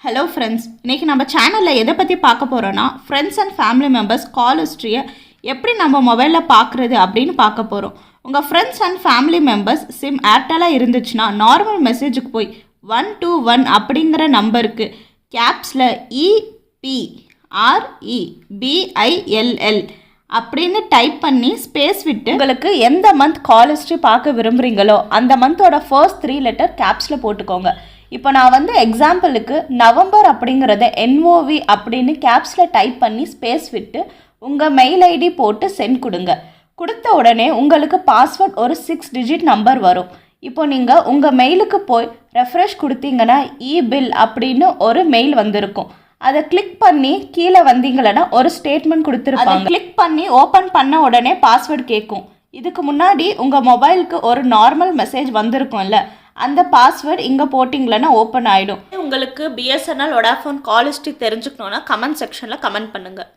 Hello friends, இன்றைக்கி நம்ம சேனலில் எதை பற்றி பார்க்க போகிறோன்னா friends and family members call ஹிஸ்ட்ரியை எப்படி நம்ம மொபைலில் பார்க்குறது அப்படின்னு பார்க்க போகிறோம். உங்கள் friends and family members SIM ஏர்டெல்லாக இருந்துச்சுன்னா நார்மல் மெசேஜுக்கு போய் 121 அப்படிங்கிற நம்பருக்கு கேப்ஸில் EPREBILL அப்படின்னு டைப் பண்ணி ஸ்பேஸ் விட்டு உங்களுக்கு எந்த மந்த் கால் ஹிஸ்ட்ரி பார்க்க விரும்புகிறீங்களோ அந்த மந்தோட ஃபர்ஸ்ட் 3 லெட்டர் கேப்ஸில் போட்டுக்கோங்க. இப்போ நான் எக்ஸாம்பிளுக்கு நவம்பர் அப்படிங்கிறத NOV அப்படின்னு கேப்ஸில் டைப் பண்ணி ஸ்பேஸ் விட்டு உங்கள் மெயில் ஐடி போட்டு சென்ட் கொடுங்க. கொடுத்த உடனே உங்களுக்கு பாஸ்வேர்ட் ஒரு 6 டிஜிட் நம்பர் வரும். இப்போ நீங்கள் உங்கள் மெயிலுக்கு போய் ரெஃப்ரெஷ் கொடுத்தீங்கன்னா இபில் அப்படின்னு ஒரு மெயில் வந்திருக்கும். அதை கிளிக் பண்ணி கீழே வந்தீங்கன்னா ஒரு ஸ்டேட்மெண்ட் கொடுத்துருப்பாங்க. கிளிக் பண்ணி ஓப்பன் பண்ண உடனே பாஸ்வேர்டு கேட்கும். இதுக்கு முன்னாடி உங்கள் மொபைலுக்கு ஒரு நார்மல் மெசேஜ் வந்திருக்கும்ல, அந்த பாஸ்வேர்டு இங்கே போட்டிங்களன்னா ஓப்பன் ஆகிடும். உங்களுக்கு BSNL வோடாஃபோன் கால் ஹிஸ்ட்ரி தெரிஞ்சுக்கணுன்னா கமெண்ட் செக்ஷனில் கமெண்ட் பண்ணுங்கள்.